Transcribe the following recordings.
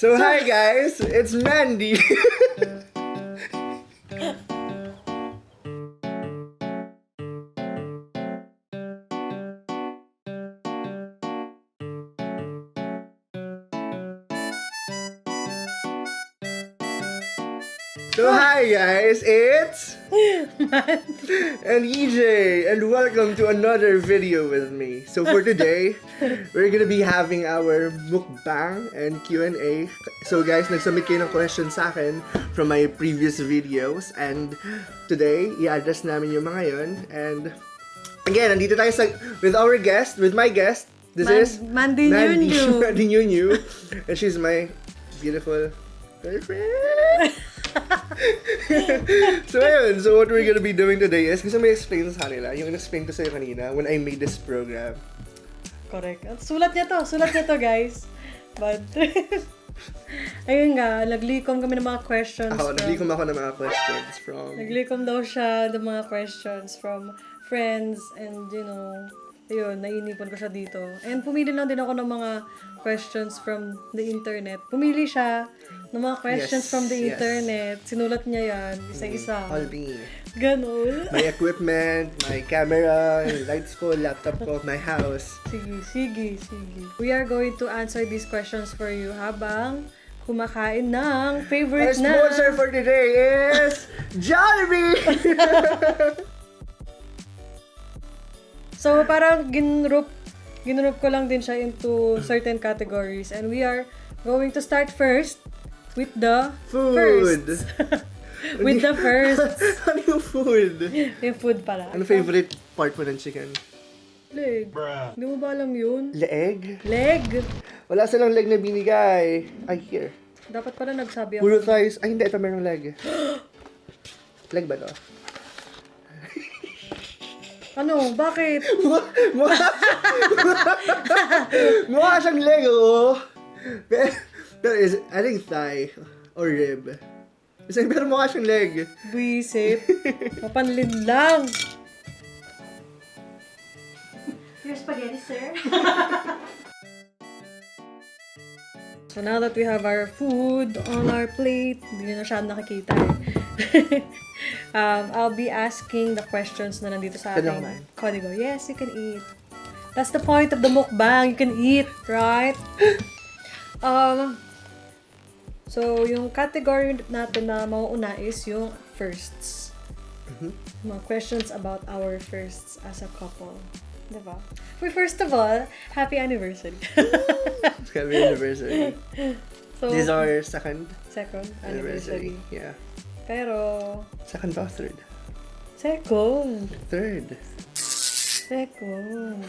So hi guys, it's Mandy. So hi guys, it's and EJ, and welcome to another video with me. So for today, we're gonna be having our mukbang and Q&A. So guys, nagsubmit kayo ng questions sa akin from my previous videos, and today, i-address namin yung mga yun. And again, nandito tayo with our guest, with my guest. This is Mandy Nyunyu. Mandy Nyunyu, and she's my beautiful girlfriend. So what we're gonna be doing today is, kasi may explain sa kanila, yung in-explain ko sa'yo kanina when I made this program. Correct. Sulat niya to guys. But, ayun nga, naglikom kami ng mga questions. Naglikom ako ng mga questions from... Naglikom daw siya ng mga questions from friends and, you know, ayun, naiinipon ko siya dito. And pumili lang din ako ng mga questions from the internet. Pumili siya ng mga questions from the internet. Sinulat niya yan, isa-isa. All me. Ganon. My equipment, my camera, lights ko, laptop ko, my house. Sige. We are going to answer these questions for you habang kumakain ng favorite Our sponsor for today is Jollibee! So, parang ginroup ko lang din siya into certain categories. And we are going to start first with the food. Firsts. With the first. Ano yung food? Yung food pala. Ano favorite part mo ng chicken? Leg. Hindi mo ba alam yun? Leg? Leg. Wala silang leg na binigay. Ay, here. Dapat pala nagsabi ako. Puro thighs. Ay, hindi. Ito merong leg. Leg ba to? Ano? Bakit? Mukha siyang leg, oh. Pero is, I think thigh or rib. Pero mukha siyang leg. Buisit. Mapanlin lang. Your spaghetti, sir. So now that we have our food on our plate, hindi na siya nakikita eh. I'll be asking the questions na nandito sa ating kodigo. Yes, you can eat. That's the point of the mukbang. You can eat, right? So, yung category natin na mauuna is yung firsts. Mga questions about our firsts as a couple. Diba? First of all, happy anniversary. Happy anniversary. So, this is our second anniversary. Yeah. Pero... Second ba? Third? Second. Third. Second.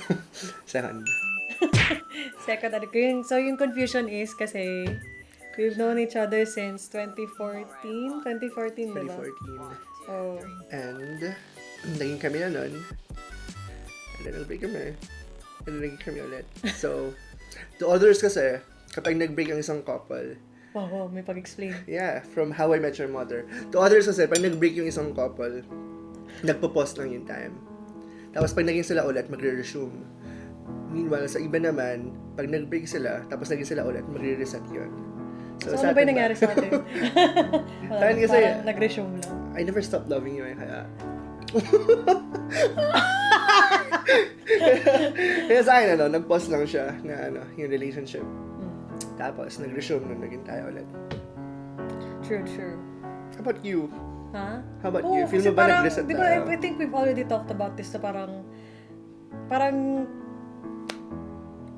Second. So, yung confusion is kasi we've known each other since 2014. 2014, diba? 2014. Oh. And, naging kami na nun. And then, nag-break kami. And then, naging kami ulit. So, to others kasi, kapag nag-break ang isang couple, Wow, may pag-explain. yeah, from How I Met Your Mother. To others kasi, pag nag-break yung isang couple, nagpo-pause lang yung time. Tapos pag naging sila ulit, magre-resume. Meanwhile, sa iba naman, pag nag-break sila, tapos naging sila ulit, magre-reset yun. So ano ba yung nangyari sa atin? Parang kasi, nag-resume lang. I never stopped loving you, kaya... Kaya sa akin, nag-pause lang siya na yung relationship. Tapos, nag-resume nung naging tayo ulit. True. How about you? Ha? How about you? Feel Kasi mo ba parang, nag-reset di tayo? ba, I think we've already talked about this na parang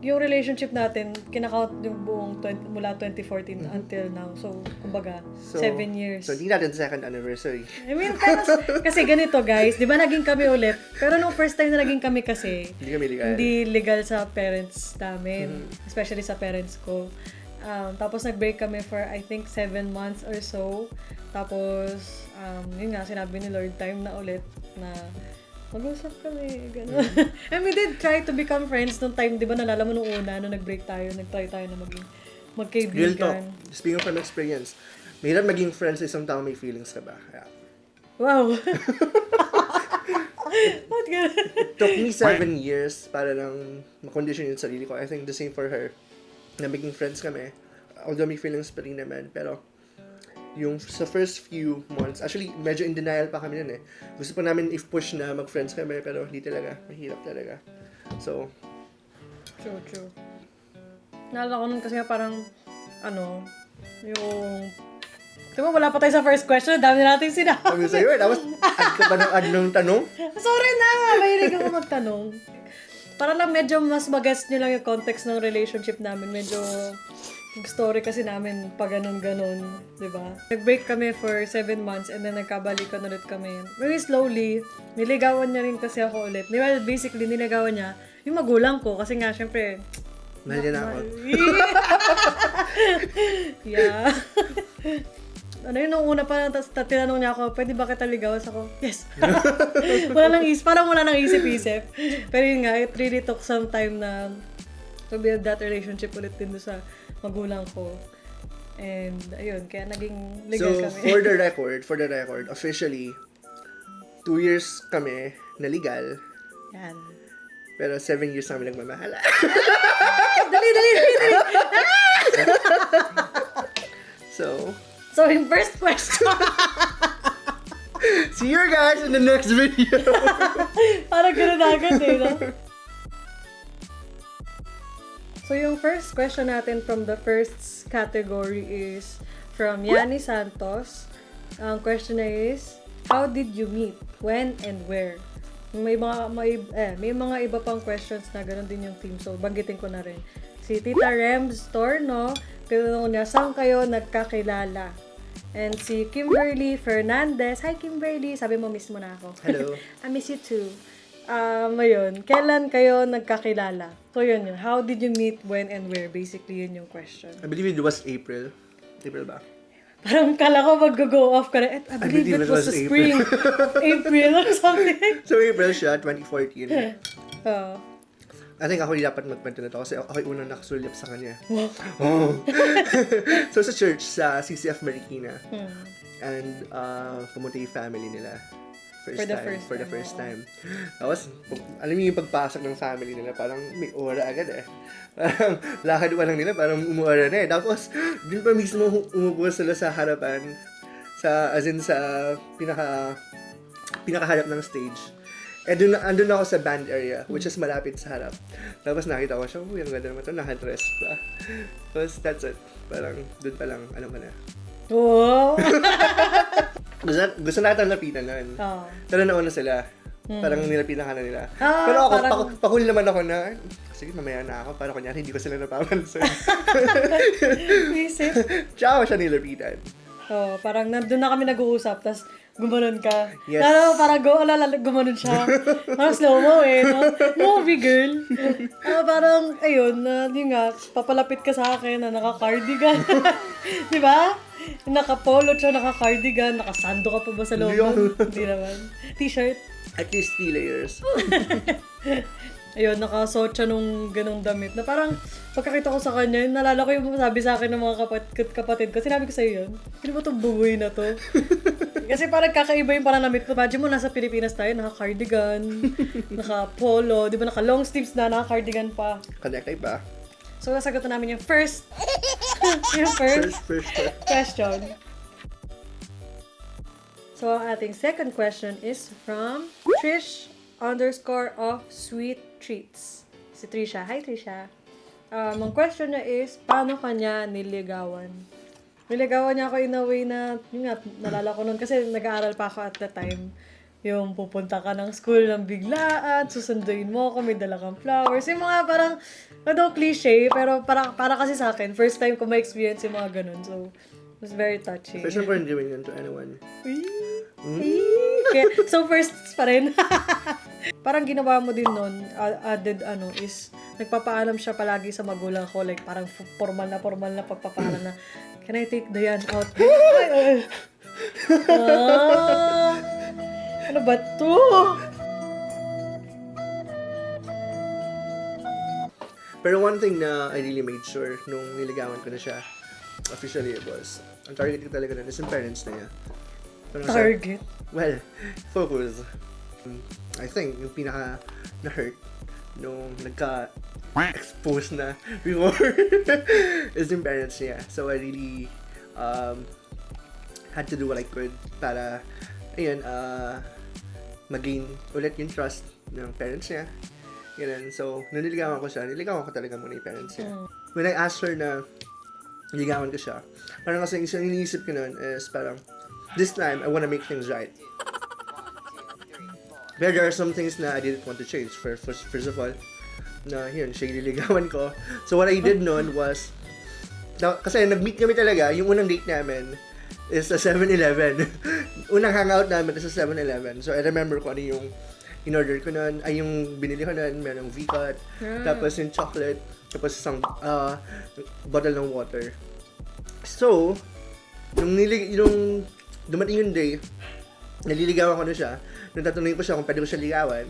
yung relationship natin, kinakount yung buong mula 2014 until now. So, kumbaga, 7 years. So, hindi natin second anniversary. I mean, kasi ganito guys, di ba naging kami ulit? Pero nung first time na naging kami kasi, Hindi kami legal. hindi legal sa parents namin. Especially sa parents ko. Tapos nag-break kami for I think 7 months or so. Tapos, yun nga, sinabi ni Lord, time na ulit na mag-usap kami, gano'n. And we did try to become friends nung time, di ba nalala mo nung una, nung nag-break tayo, nag-try tayo na magkaibigan. Real talk. Speaking from experience, mahirap maging friends sa isang tao may feelings ka ba? Yeah. Wow! What good? It took me 7 years para lang makondition yung sarili ko. I think the same for her. Na maging friends kami. although may feelings pa rin naman, pero yung sa first few months, actually, medyo in denial pa kami nun eh. Gusto pa namin i-push na mag-friends kami, pero hindi talaga. Mahirap talaga. So, True. Naalala ko nun kasi nga parang, yung... Diba, wala pa tayo sa first question, dami natin sinabi. kami sa'yo eh. Tapos, add ka pa ng add ng tanong? Sorry na! Mahilig ako magtanong. Para lang medyo mas mag-guess nyo lang yung context ng relationship namin. Medyo story kasi namin pa ganun-ganun, di ba? Nag-break kami for 7 months and then nagkabalikan ulit kami. Very slowly, niligawan niya rin kasi ako ulit. Well, basically, niligawan niya yung magulang ko kasi nga, syempre, Mahal niya na ako. Yeah. Ano yun, nung una pa, tapos tinanong niya ako, pwede ba kita ligawan? Ako, yes. Parang wala nang isip-isip. Pero yun nga, it really took some time na to build that relationship ulit din sa magulang ko. And, ayun, kaya naging legal So, kami. for the record, officially, 2 years kami na legal, Yan. pero 7 years namin nagmamahala. Dali! So, yung first question. See you guys in the next video! Parang ganun agad eh, no? So, yung first question natin from the first category is from Yani Santos. Ang question na is, how did you meet? When and where? May mga iba pang questions na ganun din yung team. So, banggitin ko na rin. Si Tita Rems Torno, tinanong niya, saan kayo nagkakilala? And si Kimberly Fernandez, hi Kimberly, sabi mo miss mo na ako. Hello. I miss you too. Ayun, kailan kayo nagkakilala? So yun. How did you meet, when, and where? Basically, yun yung question. I believe it was April. April ba? Parang kala ko mag-go off ka na. I believe it was the spring. April or something. So April siya, 2014. Oh. I think ako yung dapat magkwento na to kasi ako yung unang nakasulyap sa kanya. Oh. So sa church, sa CCF Marikina. And pumunta yung family nila. For the first time. Tapos, alam niyo yung pagpasok ng family nila, parang may aura agad eh. Parang lakad pa lang nila, parang umuora na eh. Tapos, dun pa mismo umupo sila sa harapan, as in sa pinakaharap ng stage. Eh, andun ako sa band area, which is malapit sa harap. Tapos nakita ko siya, uy, ang ganda naman ito, nakadress pa. Tapos, that's it. Parang, dun pa lang, alam ko na. Oh! Gusto natin lapitan nun. Oh. Pero nauna sila. Parang nilapitan ka na nila. Ah, pero ako, parang... pakul naman ako na, sige, mamaya na ako. Para kunyari, hindi ko sila napapansin. Isip. Tsaka siya nilapitan. Oh, parang nandun na kami nag-uusap, tapos gumanon ka. Yes. Parang gumanon siya. Parang slow-mo eh, no? Movie girl. Parang, ayun, yun nga, papalapit ka sa akin na naka-cardigan. Di ba? Naka-polo siya, naka-cardigan, naka-sando ka pa ba sa loob? Hindi naman. T-shirt. At least 3 layers. Ayun, nakasuot siya nung ganong damit. Na parang, pagkakita ko sa kanya, nalala ko yung sabi sa akin ng mga kapatid ko. Sinabi ko sa'yo yun. Sino ba itong bugoy na to? Kasi parang kakaiba yung pananamit ko. Imagine mo, nasa Pilipinas tayo, naka-cardigan, naka-polo, di ba naka-long sleeves na, naka-cardigan pa. Connected ba? So, nasagot na namin yung first question. So, ang ating second question is from Trish_of_sweet_treats. Si Trisha. Hi, Trisha. Ang question niya is, paano kanya niligawan? Niligawan niya ako in a way na, yun nga, nalala ko nun kasi nag-aaral pa ako at the time. Yung pupunta ka ng school ng biglaan, susunduin mo ako, may dala kang flowers. Yung mga parang, cliche, pero para kasi sa akin, first time ko ma-experience yung mga ganun. So, it was very touching. First time ko rin gawin yun to anyone. Okay. So, first pa rin. Parang ginawa mo din nun, added is, nagpapaalam siya palagi sa magulang ko, like parang formal na pagpapaalam na, can I take Dayan out? Ano ba to? Pero one thing na I really made sure nung niligawan ko na siya, officially it was, ang target ko talaga nun is yung parents na niya. Target? Well, focus. I think yung pinaka na-hurt nung nagka-expose na before is yung parents niya. So I really had to do what I could para ayun, mag-gain ulit yung trust ng parents niya. Ganun. So, niligawan ko siya. Niligawan ko talaga muna yung parents niya. When I asked her na niligawan ko siya, parang kasi isang iniisip ko nun is parang, this time, I wanna make things right. But there are some things na I didn't want to change. First of all, na yun, siya yung niligawan ko. So, what I did nun was, kasi nag-meet kami talaga, yung unang date namin is sa 7-Eleven. Unang hangout namin is sa 7-Eleven. So, I remember ko ano yung in-order ko nun, ay yung binili ko nun, merong V-cut, tapos yung chocolate, tapos isang bottle ng water. So, nung dumating yung day, naliligawan ko na siya, nung tatanungin ko siya kung pwede ko siya ligawan,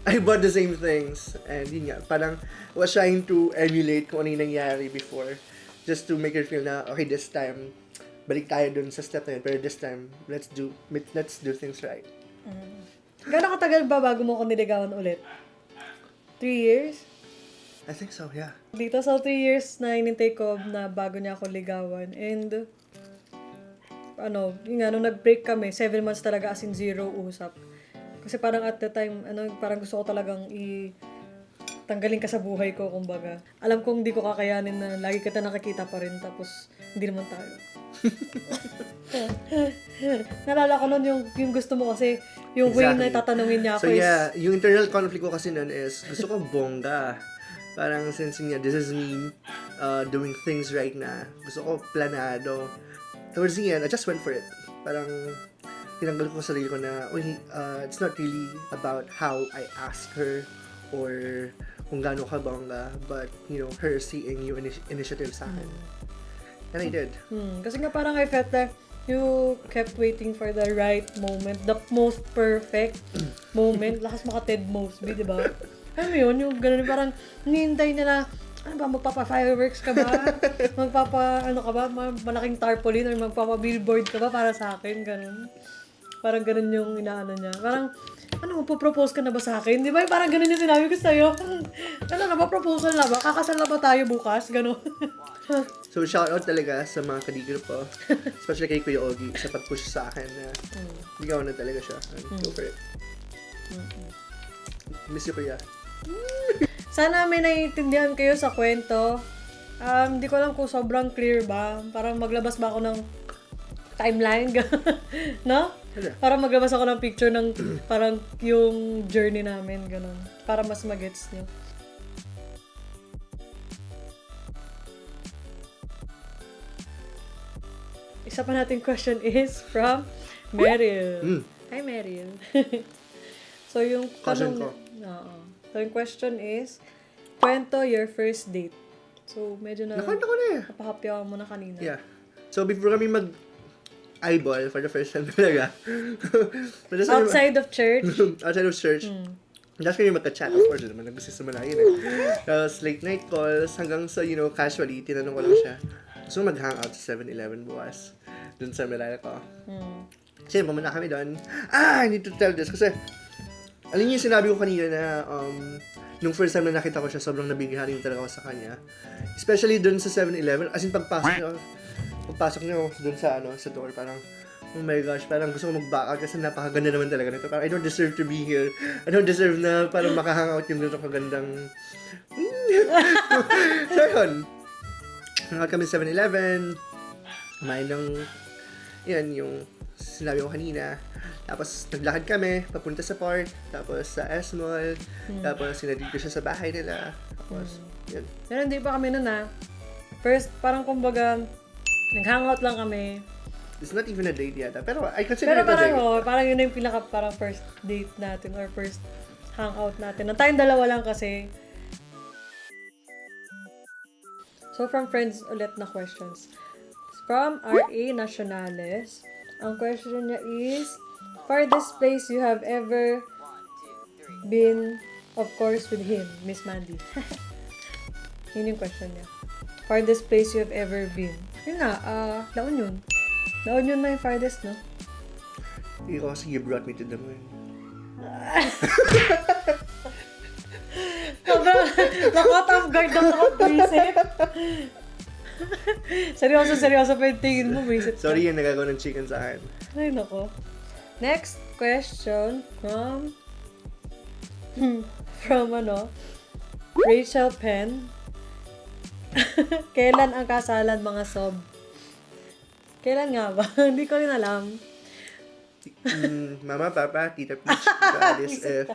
I bought the same things. And yun nga, parang was trying to emulate kung ano yung nangyari before, just to make her feel na, okay, this time, balik tayo dun sa step na yun, pero this time, let's do things right. Gano'ng katagal ba bago mo ko niligawan ulit? 3 years? I think so, yeah. Dito sa 3 years na inintay ko na bago niya ako ligawan. And, yun nga, nung nag-break kami, 7 months talaga as in zero usap. Kasi parang at the time, parang gusto ko talagang tanggalin ka sa buhay ko, kumbaga. Alam kong hindi ko kakayanin na lagi kita nakikita pa rin, tapos hindi naman tayo. Nalala ko nun yung gusto mo kasi, yung way na tatanungin niya ako so, yeah, yung internal conflict ko kasi nun is, gusto ko bongga. Parang since this is me doing things right na. Gusto ko planado. Towards the end, I just went for it. Parang tinanggal ko sa sarili ko na, it's not really about how I ask her or kung gaano ka bongga, but, her seeing yung initiative sa akin. And I did. Kasi nga parang I felt that you kept waiting for the right moment, the most perfect moment. Lakas maka Ted Mosby, di ba? Alam mo yun, yung gano'n, parang hinihintay niya na, magpapa-fireworks ka ba? Malaking tarpaulin or magpapa-billboard ka ba para sa akin? Gano'n. Parang gano'n yung inaano niya. Parang, magpo-propose ka na ba sa akin? Di ba? Parang gano'n yung sinabi ko sa'yo. Ano na ba? Proposal na ba? Kakasal na ba tayo bukas? Gano'n. So, shoutout talaga sa mga kadigil po. Especially kay Kuya Ogie sa pag-push sa akin na ligawan na talaga siya. Go for it. Miss you, Kuya. Sana may naiintindihan kayo sa kwento. Hindi ko alam kung sobrang clear ba. Parang maglabas ba ako ng timeline? No? Para maglabas ako ng picture ng parang yung journey namin. Ganun. Para mas magets nyo. Isa pa nating question is from Meryl. Hi, Meryl. So, yung Cousin ko. So, yung question is, kwento your first date. So, medyo na... Nakwento ko na eh. Napahapyawan mo na kanina. Yeah. So, before kami eyeball for the first time talaga. Outside of church? Outside of church. Tapos kami magka-chat, of course, naman nag-business naman na yun eh. Tapos late night calls, hanggang sa, casually, tinanong ko lang siya, gusto mo mag-hangout sa 7-Eleven bukas? Dun sa Merala ko. Kasi pumunta kami doon. I need to tell this kasi, alam niyo yung sinabi ko kanina na, nung first time na nakita ko siya, sobrang nabighani talaga ako sa kanya. Especially dun sa 7-Eleven, as in pagpasok niyo dun sa, sa door, parang, oh my gosh, parang gusto ko mag-back out kasi napakaganda naman talaga nito. Parang I don't deserve to be here. I don't deserve na parang makahangout yung ganito kagandang... So yun, hangout kami 7-Eleven, kumain ng, yan, yung sinabi ko kanina. Tapos naglakad kami, papunta sa park, tapos sa S-Mall, tapos sinadid ko siya sa bahay nila. Tapos, yun. Pero hindi pa kami nun First, parang kumbaga, nag-hangout lang kami. It's not even a date yata. Pero I consider it a parang, date. parang yun na yung parang first date natin or first hangout natin. Na tayong dalawa lang kasi. So, from friends ulit na questions. From R.A. Nacionales, ang question niya is, farthest place you have ever been, of course, with him, Miss Mandy. Yun yung question niya. Farthest place you have ever been. Yun nga, La Union. La Union na yung farthest, no? Ikaw kasi you brought me to the moon. Sobrang nakot off guard ako nakapwisit. Seryoso pa yung tingin mo, visit ka. Sorry yan, nagagawa ng chicken sa akin. Ay, nako. Next question from Rachel Penn. Kailan ang kasalan, mga sob? Kailan nga ba? Hindi ko rin alam. Mama, Papa, Tita Peach, Tita Alice,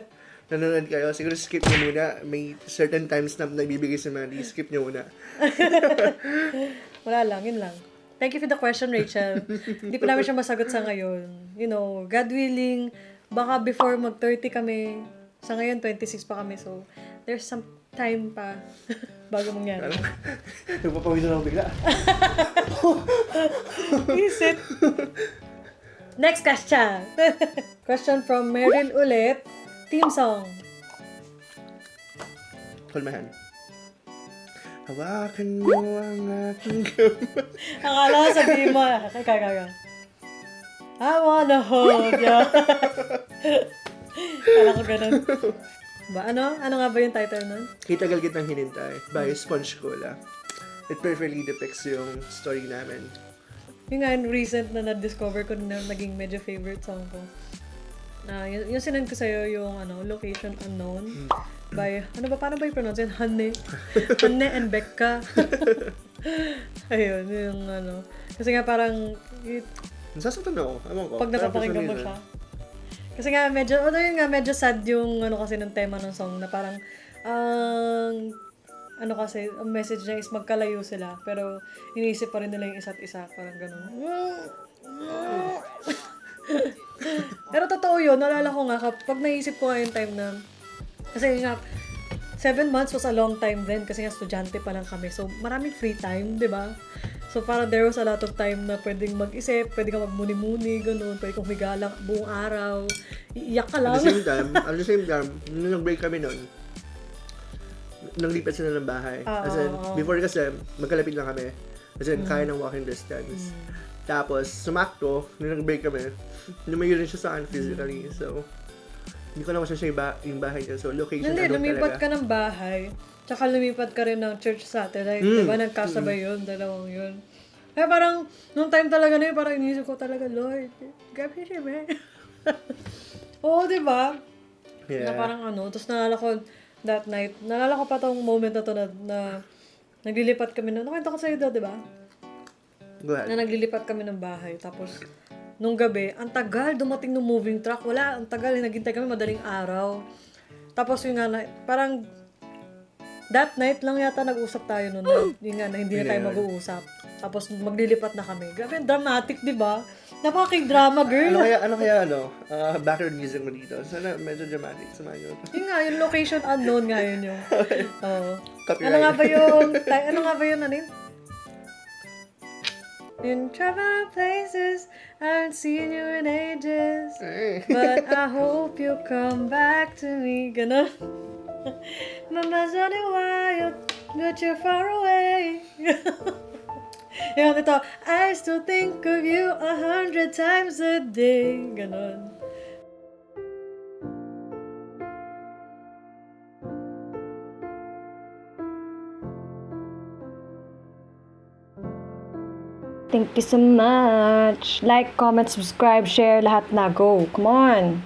nanonood kayo, siguro skip nyo muna. May certain times na nagbibigay si Mandy, skip nyo muna. Wala lang, yun lang. Thank you for the question, Rachel. Hindi pa namin siya masagot sa ngayon. You know, God willing, baka before mag-30 kami, sa ngayon 26 pa kami, so there's some time pa bago mangyari. Nagpapawisan ako bigla. Isit. Next question. Question from Meryl ulit. Team song. Hold my hand. Hawakan mo ang aking kamay. Akala ko sabihin mo. Kaya. I wanna hold ya. Kala ko ganun. Ba, ano? Ano nga ba yung title nun? Kitagal kitang hinintay by Sponge Cola. It perfectly depicts yung story namin. Yung nga, recent na na-discover ko na naging medyo favorite song ko. Yung sinend ko sa'yo yung Location Unknown by, paano ba i-pronounce yun? Hanne and Becca. Ayun, yung kasi nga parang, Nasasaktan ako, ewan ko. pag napapakinggan mo siya. Kasi nga, medyo sad yung kasi ng tema ng song na parang, kasi, ang message niya is magkalayo sila, pero iniisip pa rin nila yung isa't isa, parang ganun. Pero totoo yun, naalala ko nga, pag naisip ko nga yung time na, kasi nga, 7 months was a long time then, kasi nga estudyante pa lang kami, so maraming free time, di ba? So parang there was a lot of time na pwedeng mag-isip, pwede ka magmuni-muni, ganun, pwede kang humiga lang buong araw, iiyak ka lang. At the same time, nung nag-break kami nun, naglipat sila ng bahay. As in, before kasi, magkalapit lang kami. As in, kaya ng walking distance. Tapos, sumakto, nung nag-break kami, lumayo rin siya sa akin physically. So, hindi ko naman siya yung bahay niya. So, location Hindi, ano lumipat talaga. ka ng bahay, tsaka lumipat ka rin ng church satellite, diba? Nagkasabay yun, dalawang yun. Kaya parang, nung time talaga na yun, parang inisip ko talaga, Lord, gabi siya, man. Oo, diba? Yeah. Na parang tapos naalala ko, that night, naalala ko pa tong moment na to na naglilipat kami nakita ko sa'yo daw, diba? Go ahead. Na naglilipat kami ng bahay, tapos, nung gabi, ang tagal dumating ng moving truck. Wala, ang tagal. Naghintay kami madaling araw. Tapos yung nga, parang that night lang yata nag-usap tayo noon. Yung nga, na hindi na tayo mag-uusap. Tapos maglilipat na kami. Grabe, dramatic, di ba? Napaka-drama, girl. Ano kaya background music mo dito? Sana medyo dramatic. Samahan nyo. Yung nga, yung location unknown nga yun yung. Oo. Copyright. Ano nga ba yun, ano yun? In travel places, I haven't seen you in ages, but I hope you'll come back to me. Ganon. Mama's running wild, but you're far away. Yung ito, I still think of you 100 times a day. Ganon. Thank you so much. Like, comment, subscribe, share, lahat na. Go. Come on.